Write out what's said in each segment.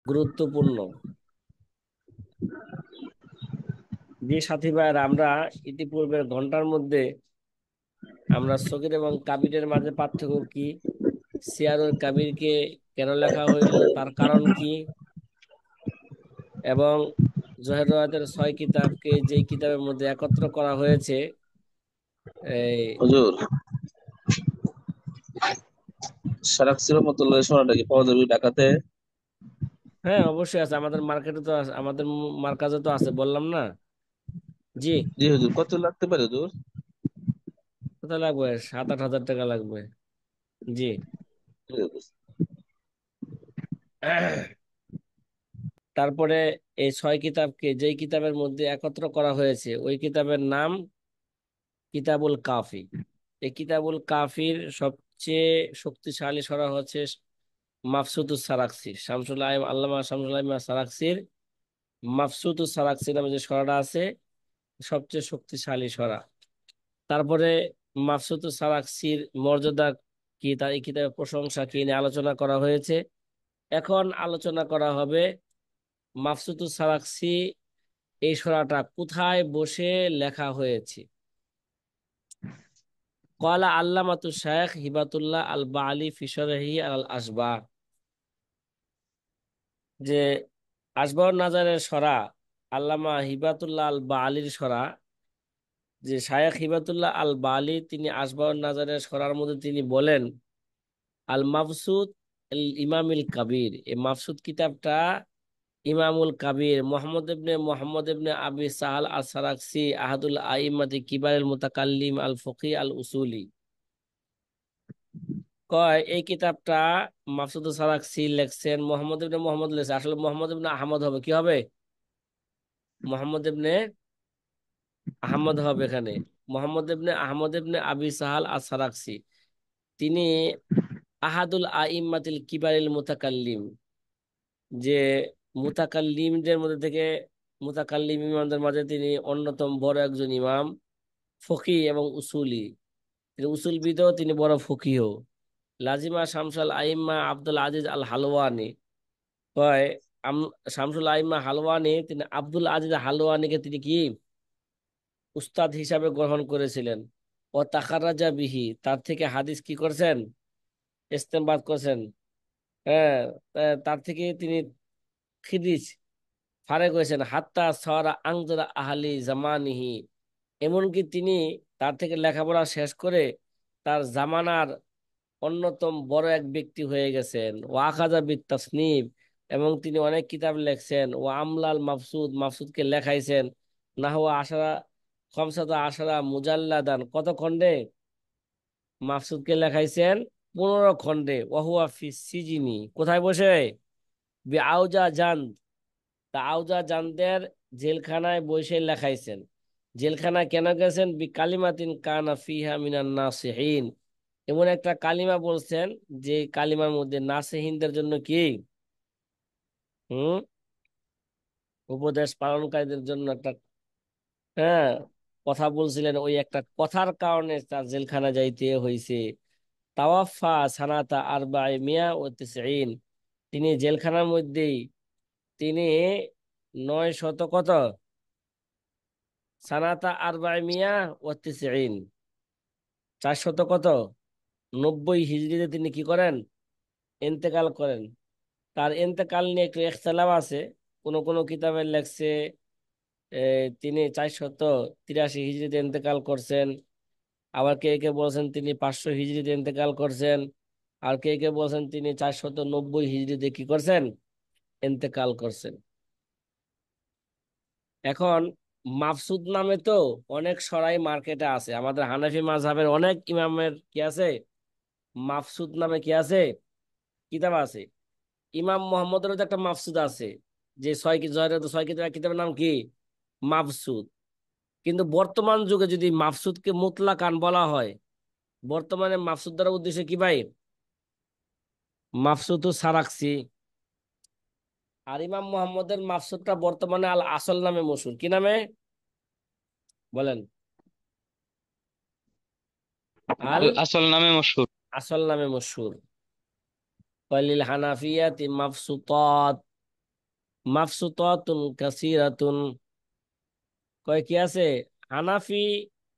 গুরুত্বপূর্ণ। যে সাথী ভাইয়ের আমরা ইতিপূর্বের ঘন্টার মধ্যে আমরা সগীর এবং কাবিরের মাঝে পার্থক্য কি, সিয়ার ও কাবিরকে কেন লেখা হইলো, তার কারণ কি, এবং জোহের রায়াতের 6 কিতাবকে যেই কিতাবের মধ্যে একত্র করা হয়েছে। এই হুজুর, সারাক্সি রহমতুল্লাহ সোনাটা কি পাওয়া যাবে ঢাকাতে? হ্যাঁ, অবশ্যই আছে, আমাদের মার্কেটে তো আছে, আমাদের মার্কাজে তো আছে, বললাম না। জি। জি হুজুর, কত লাগতে পারে হুজুর? কত লাগবে? 7-8 হাজার টাকা লাগবে। জি। তারপরে এই 6 কিতাবকে যেই কিতাবের মধ্যে একত্র করা হয়েছে ওই কিতাবের নাম কিতাবুল কাফি। এই কিতাবুল কাফির সবচেয়ে শক্তিশালী সূরা হচ্ছে মাফসুদুস সারাক্সি, Shamsul I'm Allama Shamsul I'm সারাক্সির মাফসুদুস সারাক্সি নামে যে সূরাটা আছে, সবচেয়ে শক্তিশালী সূরা। তারপরে মাফসুদুস সারাক্সির মর্যাদা কি, তার এই কিতাবের প্রশংসা কি নিয়ে আলোচনা করা হয়েছে। এখন আলোচনা করা হবে মাফসুদুস সারাক্সি এই সূরাটা কোথায় বসে লেখা হয়েছে। কলা আল্লামাতু শাইখ হিবাতুল্লাহ আল বালি ফি শরহি আল আসবাহ, যে আসবাহুন নাজারের সরা, আল্লামা হিবাতুল্লাহ আল বালির সরা, যে শায়েখ হিবাতুল্লাহ আল বালি তিনি আসবাহুন নাজারের সরার মধ্যে তিনি বলেন আল মাবসুদ আল ইমামিল কাবির, এই মাবসুদ কিতাবটা ইমামুল কাবির মোহাম্মদ ইবনে আবি সাহাল আল সারাকসি আহাদুল আইম্মাতি কিবারিল মুতাকাল্লিম আল ফকি আল উসুলি, কয় এই কিতাবটা মাকসুদ সারাকসি লেখছেন, মোহাম্মদ লেখছে, আসলে মোহাম্মদ ইবনে আহমদ হবে, কি হবে? মোহাম্মদ ইবনে আহমদ হবে এখানে। মোহাম্মদ ইবনে আবি সাহাল আস সারাকসি, তিনি আহাদুল আইম্মাতিল কিবারিল মুতাকাল্লিম, যে মুতাকাল্লিমদের মধ্যে থেকে মুতাকাল্লিম ইমামদের মাঝে তিনি অন্যতম বড় একজন ইমাম, ফকি এবং উসুলি, তিনি উসুলবিদও, তিনি বড় ফকিহ। লাজিমা শামসাল আইম্মা আব্দুল আজিজ আল হালওয়ানি, কয় শামসুল আইম্মা হালওয়ানি, তিনি আব্দুল আজিজ হালওয়ানিকে তিনি কি উস্তাদ হিসাবে গ্রহণ করেছিলেন। ও তাখারাজা বিহি, তার থেকে হাদিস কি করছেন, ইস্তেমবাদ করছেন। হ্যাঁ, তার থেকে তিনি খিদিস ফারেক হয়েছেন। হাত্তা সরা আংজরা আহলি জামানিহি, এমনকি তিনি তার থেকে লেখাপড়া শেষ করে তার জামানার অন্যতম বড় এক ব্যক্তি হয়ে গেছেন। ও আখাজা বিত তাসনিফ, এবং তিনি অনেক কিতাব লেখছেন। ও আমলাল মাফসুদকে লেখাইছেন নাহওয়া আশারা খমসাদা আশারা মুজাল্লাদান, কত খণ্ডে? মাফসুদকে লেখাইছেন 15 খণ্ডে। ওয়াহুয়া ফি সিজিনি, কোথায় বসে? বি আউজা জান, তা আউজা জানদের জেলখানায় বসে লেখাইছেন। জেলখানায় কেন গেছেন? বি কালিমাতিন কানা ফিহা মিনান নাসিহিন, এমন একটা কালিমা বলছেন যে কালিমার মধ্যে নাসিহিনদের জন্য কি, হুম, উপদেশ পালনকারীদের জন্য একটা, হ্যাঁ, কথা বলছিলেন, ওই একটা কথার কারণে তার জেলখানা যাইতে হয়েছে। তাওয়াফা সানাতা আরবা'i মিয়া ও তিসঈন, তিনি জেলখানার মধ্যেই তিনি 900 কত, সানাতা আরবা'i মিয়া ও তিসঈন, 400 কত, 90 হিজরিতে তিনি কি করেন, ইন্তেকাল করেন। তার ইন্তেকাল নিয়ে একটু ইখতিলাফ আছে, কোন কোন কিতাবে লেখছে তিনি 483 হিজরিতে ইন্তেকাল করছেন, আবার কে কে বলছেন তিনি 500 হিজরিতে ইন্তেকাল করছেন, আর কে কে বলছেন তিনি 490 হিজরিতে কি করছেন, ইন্তেকাল করছেন। এখন মাফসুদ নামে তো অনেক সরাই মার্কেটে আছে, আমাদের হানাফি মাযহাবের অনেক ইমামের কি আছে, মাফসুদ নামে কি আছে, কিতাব আছে। ইমাম মোহাম্মদেরও তো একটা মাফসুদ আছে, যে 6 কিতাবের কিতাবের নাম কি, মাফসুদ। কিন্তু বর্তমান যুগে যদি মাফসুদকে মুতলাকান বলা হয়, বর্তমানে মাফসুদ দ্বারা উদ্দেশ্য কি ভাই, মাফসুদ সারাকসি। আর ইমাম মোহাম্মদের মাফসুদটা বর্তমানে আল আসল নামে মশহুর, কি নামে বলেন? আল আল আসল নামে মশহুর। আসল নামে মশহুর। ওয়ালিল হানাফিয়াতি মাফসুতাত, মাফসুতাতুন কাসিরাতুন, কয় কি আছে? হানাফি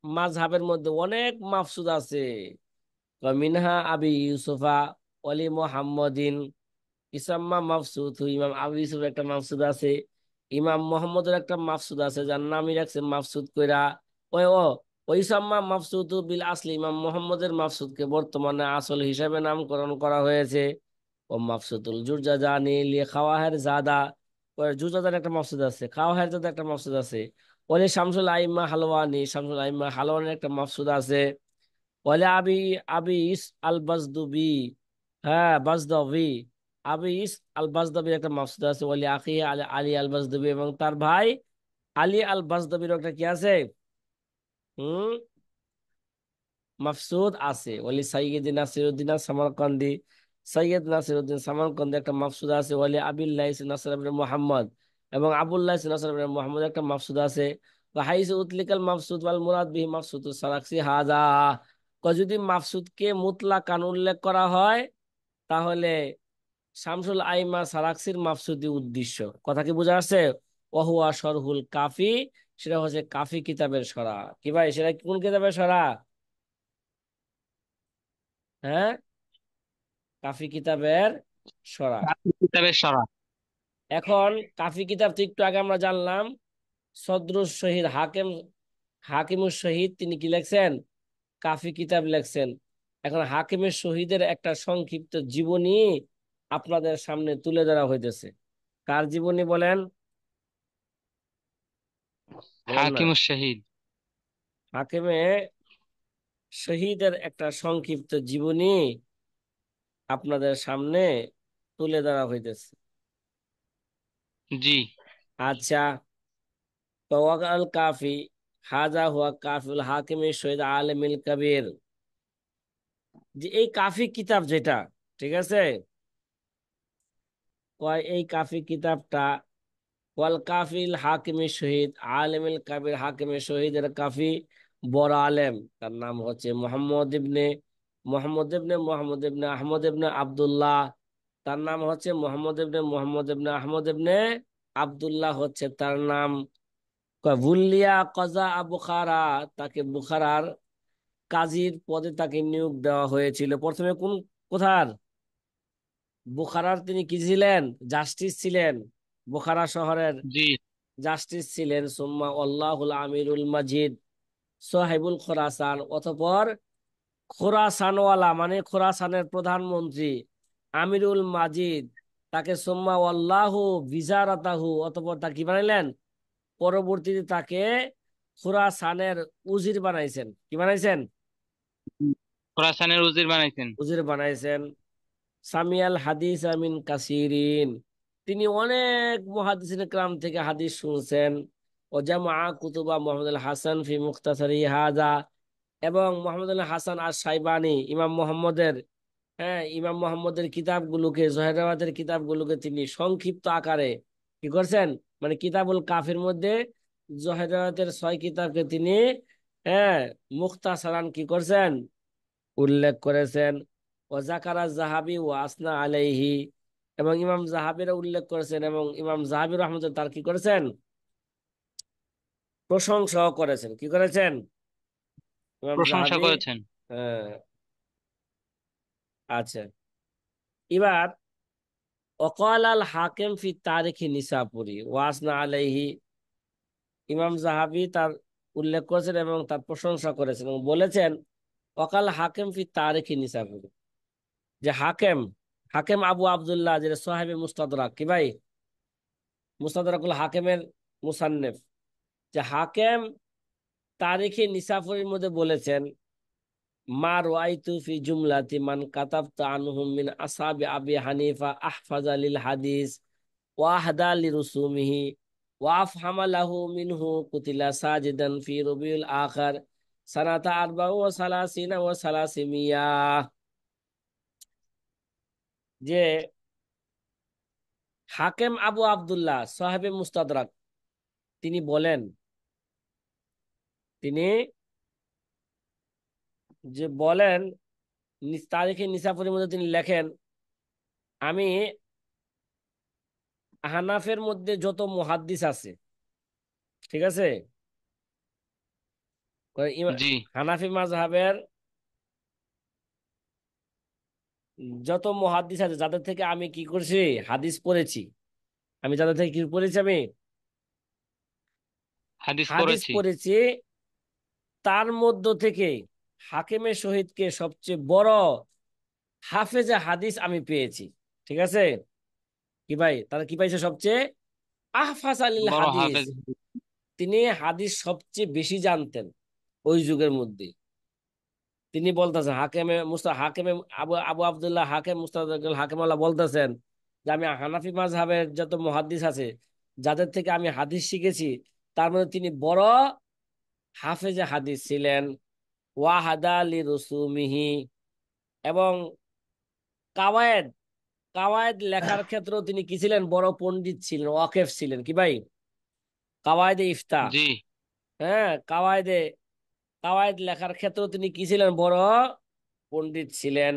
মাযহাবের মধ্যে অনেক মাফসুদ আছে। কয় মিনহা আবি ইউসুফা ওয়ালি মুহাম্মাদিন ইসাম্মা মাফসুদ, ইমাম আবু ইউসুফের একটা মাফসুদ আছে, ইমাম মোহাম্মদের একটা মাফসুদ আছে যার নামই রাখছে মাফসুদ কইরা। ওই ও ওই ইসাম্মা মাফসুদ বিল আসলি, ইমাম মোহাম্মদের মাফসুদকে বর্তমানে আসল হিসাবে নামকরণ করা হয়েছে ও মাফসুদুল জুরজাজানি লি খাওয়াহের জাদা। ওই জুরজাজার একটা মাফসুদ আছে, খাওয়াহের জাদা একটা মাফসুদ আছে। ওলি শামসুল আইম্মা হালওয়ানি, শামসুল আইম্মা হালওয়ানির একটা মাফসুদ আছে। ওলে আবি আবি ইস আল বাজদুবি, হ্যাঁ বাজদবি, আবি ইস আল বাজদবির একটা মাকসুদ আছে। ওলি আখি আলী আলী আল বাজদবি, এবং তার ভাই আলী আল বাজদবির একটা কি আছে? হুম, মাফসুদ আছে। ওলি সাইয়্যিদ নাসিরউদ্দিন সামারকান্দি, সৈয়দ নাসিরউদ্দিন সামারকান্দি একটা মাফসুদ আছে। ওলি আবিল্লাহ নাসির ইবনে মুহাম্মদ, এবং আবুল্লাহ নাসির ইবনে মুহাম্মদ একটা মাফসুদ আছে। হাইসু উতলিকাল মাফসুদ ওয়াল মুরাদ বিহি মাফসুদ সারাক্সি হাজা, যদি মাফসুদকে মুতলাকান উল্লেখ করা হয় তাহলে শামসুল আইমা সারাক্সির মাফসুদি উদ্দেশ্য। কথা কি বোঝা যাচ্ছে? ওহুয়া শরহুল কাফি, সেটা হচ্ছে কাফি কিতাবের সরা। কি ভাই, সেটা কোন কিতাবের সরা? হ্যাঁ, কাফি কিতাবের সরা। কিতাবের সরা। এখন কাফি কিতাব তো একটু আগে আমরা জানলাম, সদরুস শহীদ হাকিম, হাকিমুস শহীদ তিনি কি লেখছেন? কাফি কিতাব লেখছেন। এখন হাকিমের শহীদের একটা সংক্ষিপ্ত জীবনী আপনাদের সামনে তুলে ধরা হইতেছে। কার জীবনী বলেন? বলেন না। হাকিমুশ শাহিদ। হাকিমে শহীদের একটা সংক্ষিপ্ত জীবনী আপনাদের সামনে তুলে ধরা হইতেছে। জি। আচ্ছা, তো ওয়াকাল কাফি, হাজা হুয়া কাফিল হাকিমে শহীদ আলমিল কবির, যে এই কাফি কিতাব যেটা, ঠিক আছে, কয় এই কাফি কিতাবটা ওয়াল কাফিল হাকিমে শহীদ আলমিল কবির, হাকিমে শহীদের কাফি, বড় আলেম, তার নাম হচ্ছে মোহাম্মদ ইবনে আহমদ ইবনে আব্দুল্লাহ। তার নাম হচ্ছে মোহাম্মদ ইবনে আহমদ ইবনে আব্দুল্লাহ হচ্ছে তার নাম। বুল্লিয়া কজা বুখারা, তাকে বুখারার কাজীর পদে তাকে নিয়োগ দেওয়া হয়েছিল। প্রথমে কোথার? বুখারার তিনি কি ছিলেন? জাস্টিস ছিলেন, বুখারা শহরের জি। জাস্টিস ছিলেন। সুম্মা আল্লাহুল আমিরুল মাজিদ সাহেবুল খোরাসান, অতঃপর খোরাসানওয়ালা মানে খোরাসানের প্রধানমন্ত্রী আমিরুল মাজিদ, তাকে সুম্মা আল্লাহু বিজারাতাহু, অতঃপর তাকে কি বানাইলেন? পরবর্তীতে তাকে খোরাসানের উজির বানাইছেন। কি বানাইছেন? খোরাসানের উজির বানাইছেন। উজির বানাইছেন। সামিয়াল হাদিস আমিন কাসিরিন, তিনি অনেক মুহাদ্দিসিন কিরাম থেকে হাদিস শুনছেন। ও জামা কুতুবা মুহাম্মদ আল হাসান ফি মুখতাসারি হাজা, এবং মোহাম্মদ আল হাসান আর সাইবানি ইমাম মোহাম্মদের, হ্যাঁ ইমাম মোহাম্মদের কিতাবগুলোকে, জহেরাবাদের কিতাবগুলোকে তিনি সংক্ষিপ্ত আকারে কি করছেন, মানে কিতাবুল কাফির মধ্যে জহেরাবাদের 6 কিতাবকে তিনি, হ্যাঁ, মুখতাসারান কি করছেন, উল্লেখ করেছেন। ও জাকারা জাহাবি ও আসনা আলাইহি, এবং ইমাম জাহাবিরা উল্লেখ করেছেন, এবং ইমাম জাহাবি রহমতুল্লাহ তার কি করেছেন, প্রশংসাও করেছেন। কি করেছেন? ইমাম প্রশংসা জাহাবি, করেছেন। হ্যাঁ। আচ্ছা, এবার অকাল আল হাকিম ফি তারিখি নিসাপুরি ওয়াসনা আলাইহি, ইমাম জাহাবি তার উল্লেখ করেছেন এবং তার প্রশংসা করেছেন এবং বলেছেন, অকাল হাকিম ফি তারিখি নিসাপুরি, যে হাকিম, হাকিম আবু আব্দুল্লাহ, যে সাহেবে মুস্তাদরাক, কি ভাই, মুস্তাদরাকুল হাকিমের মুসান্নেফ, যে হাকিম তারিখে নিসাপুরির মধ্যে বলেছেন, মা রাআইতু ফি জুমলাতি মান কাতাবতা আনহুম মিন আসহাবি আবি হানিফা আহফাজা লিল হাদিস ওয়াহদা লিরুসুমিহি ওয়াফহামা লাহু মিনহু কুতিলা সাজিদান ফি রবিউল আখার সানাতা আরবাউ ওয়া সালাসিনা ওয়া সালাসিমিয়া, যে হাকিম আবু আব্দুল্লাহ সাহেবে মুস্তাদরাক, তিনি বলেন, তিনি যে বলেন, তারিখে নিসাপুরের মধ্যে তিনি লেখেন, আমি হানাফের মধ্যে যত মুহাদ্দিস আছে, ঠিক আছে, জি। হানাফি মাযহাবের যত মুহাদ্দিস আছে যাদের থেকে আমি কি করছি, হাদিস পড়েছি, আমি যাদের থেকে কি পড়েছি, আমি হাদিস হাদিস পড়েছি। পড়েছি, তার মধ্য থেকে হাকিমের শহীদকে সবচেয়ে বড় হাফেজে হাদিস আমি পেয়েছি। ঠিক আছে, কি ভাই, তারা কি পাইছে সবচেয়ে আহফাজ আলিল বড় হাদিস, হাফেজ। তিনি হাদিস সবচেয়ে বেশি জানতেন ওই যুগের মধ্যে। তিনি বলতেছেন হাকেমে আবু আবু আব্দুল্লাহ হাকেম মুস্তাদরাকুল হাকিমাল্লাহ বলতেছেন যে আমি হানাফি মাযহাবের যত মুহাদ্দিস আছে যাদের থেকে আমি হাদিস শিখেছি, তার মধ্যে তিনি বড় হাফেজে হাদিস ছিলেন। ওয়াহাদা লি রুসুমিহি, এবং কাওয়ায়েদ কাওয়ায়েদ লেখার ক্ষেত্রেও তিনি কি ছিলেন, বড় পণ্ডিত ছিলেন, ওয়াকেফ ছিলেন, কি ভাই, কাওয়ায়েদে ইফতা, জি। হ্যাঁ কাওয়ায়েদ লেখার ক্ষেত্রেও তিনি কি ছিলেন, বড় পণ্ডিত ছিলেন।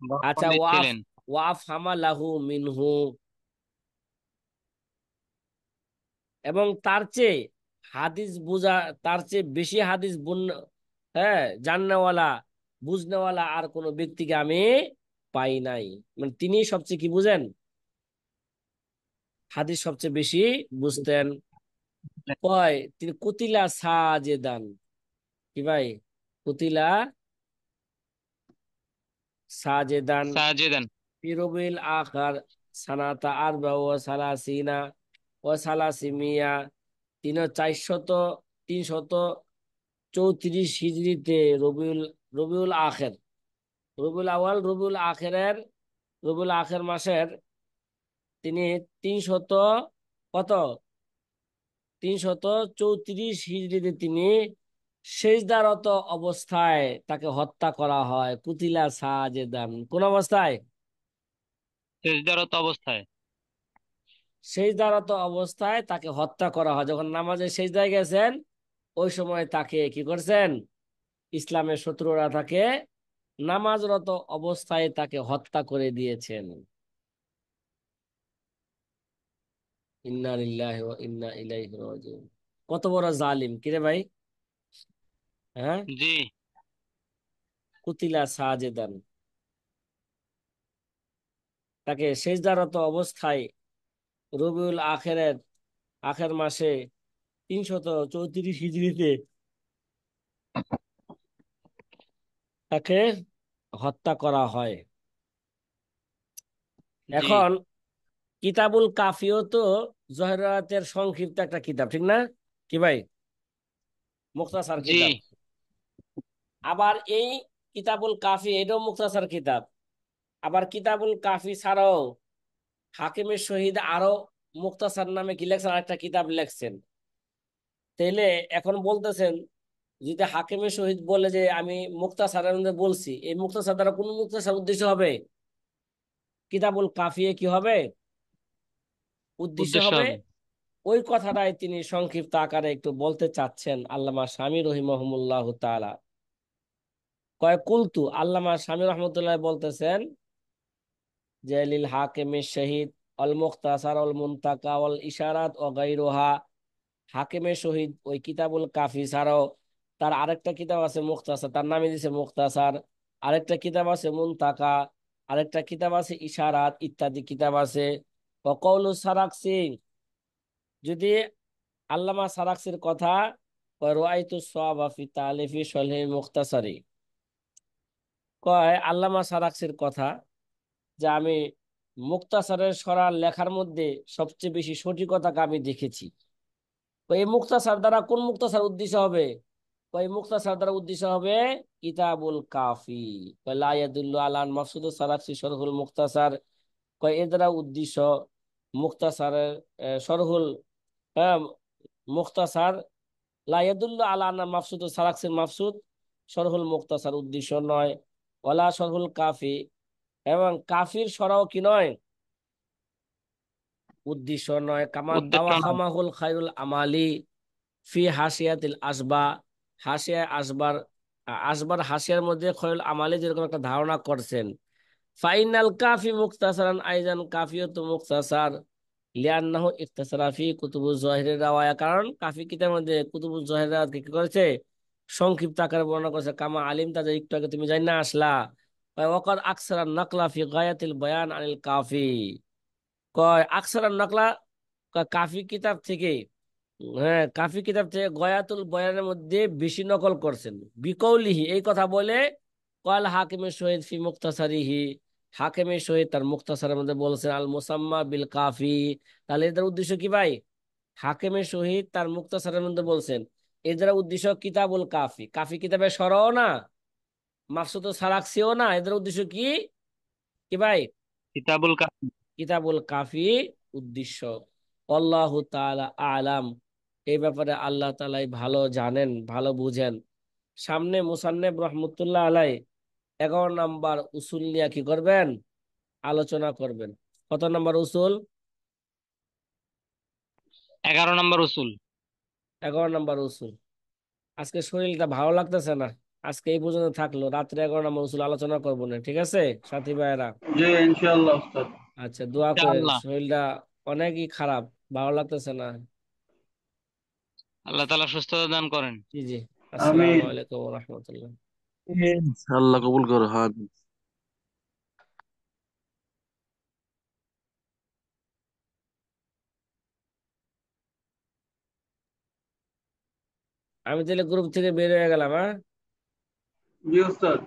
বড় আচ্ছা, পণ্ডিত ওয়াফ ছিলেন। ওয়াফ হামা লাহু মিনহু, এবং হাদিস বুঝা তার চেয়ে বেশি হ্যাঁ, জাননেওয়ালা বুঝনেওয়ালা আর কোনো ব্যক্তিকে আমি পাই নাই। মানে তিনি সবচেয়ে কি বুঝেন, হাদিস সবচেয়ে বেশি বুঝতেন। কয় তিনি কুতিলা সাজেদান, কি ভাই, কুতিলা সাজেদান সাজেদান। ফি রবিউল আখার সানাতা আরবা ওয়া সালাসিনা ওয়া সালাসিমিয়া, 334 হিজরিতে রবিউল রবিউল আখের, রবিউল আউয়াল রবিউল আখের মাসের তিনি 300 কত 334 হিজরিতে তিনি সেজদারত অবস্থায় তাকে হত্যা করা হয়। কুতিলা সাজেদান, কোন অবস্থায়, সেজদারত অবস্থায়। সেজদারত অবস্থায় তাকে হত্যা করা হয়, যখন নামাজে সেজদায় গেছেন ওই সময় তাকে কি করছেন, ইসলামের শত্রুরা তাকে নামাজরত অবস্থায় তাকে হত্যা করে দিয়েছেন। ইন্না লিল্লাহি ওয়া ইন্না ইলাইহি রাজিউন। কত বড় জালিম কিরে ভাই, হ্যাঁ, জি। কুতিলা সাজেদান, তাকে সেজদারত অবস্থায় রবিউল আখের মাসে 334 হিজরিতে তাকে হত্যা করা হয়। জি। এখন কিতাবুল কাফিও তো জহরাতের সংক্ষিপ্ত একটা কিতাব, ঠিক না, কি ভাই, মুখতাসার জি। কিতাব। আবার এই কিতাবুল কাফি এটাও মুখতাসার কিতাব। আবার কিতাবুল কাফি ছাড়াও হাকিমের শহীদ আরো মুখতাসার নামে কি লেখছেন, আরেকটা কিতাব লেখছেন। তাইলে এখন বলতেছেন, যদি হাকিমের শহীদ বলে যে আমি মুখতাসারের মধ্যে বলছি, এই মুখতাসার দ্বারা কোন মুখতাসার উদ্দেশ্য হবে, কিতাবুল কাফিয়ে কি হবে, উদ্দেশ্য উদ্দেশ্য হবে। হবে। ওই কথাটাই তিনি সংক্ষিপ্ত আকারে একটু বলতে চাচ্ছেন আল্লামা শামী রহিমাহুল্লাহ তাআলা। কয় কুলতু, আল্লামা শামী রহমতুল্লাহ বলতেছেন যে লিল হাকিমের শহীদ অল মুখতাসার অল মুনতাকা অল ইশারাত ও গায়রুহা, হাকিমের শহীদ ওই কিতাবুল কাফি ছাড়াও তার আরেকটা কিতাব আছে মুখতাসার, তার নামে দিছে মুখতাসার, আরেকটা কিতাব আছে মুনতাকা, আরেকটা কিতাব আছে ইশারাত, ইত্যাদি কিতাব আছে। ও কওলু সারাকসি, যদি আল্লামা সারাকসির কথা, রাআইতু সাওয়াবা ফি তালিফি শরহিল মুখতাসারি, কয় আল্লামা সারাকসির কথা যে আমি মুক্তাসারের সরার লেখার মধ্যে সবচেয়ে বেশি সঠিকতাকে আমি দেখেছি। তো এই মুক্তাসার দ্বারা কোন মুক্তাসার উদ্দেশ্য হবে, তো এই মুক্তাসার দ্বারা উদ্দেশ্য হবে কিতাবুল কাফি। কয় লা ইয়াদুল্লু আলা আন মাকসুদু সারাকসি শরহুল মুক্তাসার, কয় এর দ্বারা উদ্দেশ্য মুক্তাসারের শরহুল, হ্যাঁ, মুক্তাসার, লা ইয়াদুল্লু আলা আন্না মাকসুদু সারাকসির মাকসুদ শরহুল মুক্তাসার উদ্দেশ্য নয়, ওয়ালা শরহুল কাফি, এবং কাফির সরাও কি নয়, উদ্দেশ্য নয়। কামা উদ্দেশ্য নয়। তাওয়াহামাহুল খায়রুল আমালি ফি হাসিয়াতিল আসবা, হাসিয়া আসবার, আসবার হাসিয়ার মধ্যে খয়রুল আমালি যেরকম একটা ধারণা করছেন। ফাইনাল কাফি মুখতাসারান আইজান কাফিও তো মুখতাসার, লিআন্নাহু ইখতাসারা ফি কুতুবুজ যাহিরের রাওয়ায়া, কারণ কাফি কিতাবের মধ্যে কুতুবুজ যাহির রাওয়াতকে কি করেছে, সংক্ষিপ্ত আকারে বর্ণনা করেছে। কামা আলিম, তাদের একটু আগে তুমি জানি না আসলা, ওয়াকাদ আকসারা নাকলা ফি গায়াতিল বায়ান আনিল কাফি, কয় আকসারা নাকলা, কয় কাফি কিতাব থেকে, হ্যাঁ কাফি কিতাব থেকে গয়াতুল বয়ানের মধ্যে বেশি নকল করছেন। বিকৌলিহি, এই কথা বলে, কল হাকিমের শহীদ ফি মুক্তাসারিহি, হাকিমের শহীদ তার মুক্তাসারের মধ্যে বলছেন আল মুসাম্মা বিল কাফি। তাহলে এদের উদ্দেশ্য কি ভাই? হাকিমের শহীদ তার মুক্তাসারের মধ্যে বলছেন এদের উদ্দেশ্য কিতাবুল কাফি, কাফি কিতাবের সরও না, মাকসুদ সারাকসিও না, এদের উদ্দেশ্য কি, কি ভাই? কিতাবুল কাফি। কিতাবুল কাফি উদ্দেশ্য। আল্লাহু তাআলা আলাম, এই ব্যাপারে আল্লাহ তাআলাই ভালো জানেন, ভালো বুঝেন। সামনে মুসান্নেফ রহমতুল্লাহ আলাই 11 নম্বর উসুল নিয়ে কি করবেন, আলোচনা করবেন। কত নম্বর উসুল? 11 নম্বর উসুল। 11 নম্বর উসুল। আজকে শরীরটা ভালো লাগতেছে না, আজকে এই পর্যন্ত থাকলো, রাত্রে 11 নম্বর উসুল আলোচনা করবো না, ঠিক আছে সাথী ভাইয়েরা? জি ইনশাআল্লাহ উস্তাদ। আচ্ছা, দোয়া করেন, ইনশাআল্লাহ। শরীরটা অনেকই খারাপ, ভালো লাগতেছে না। আল্লাহ তাআলা সুস্থতা দান করেন। জি জি। আসসালামু আমিন। আলাইকুম রহমতুল্লাহ। আল্লাহ কবুল করো, হ্যাঁ। আমি তাহলে গ্রুপ থেকে বের হয়ে গেলাম, হ্যাঁ? জি উস্তাদ।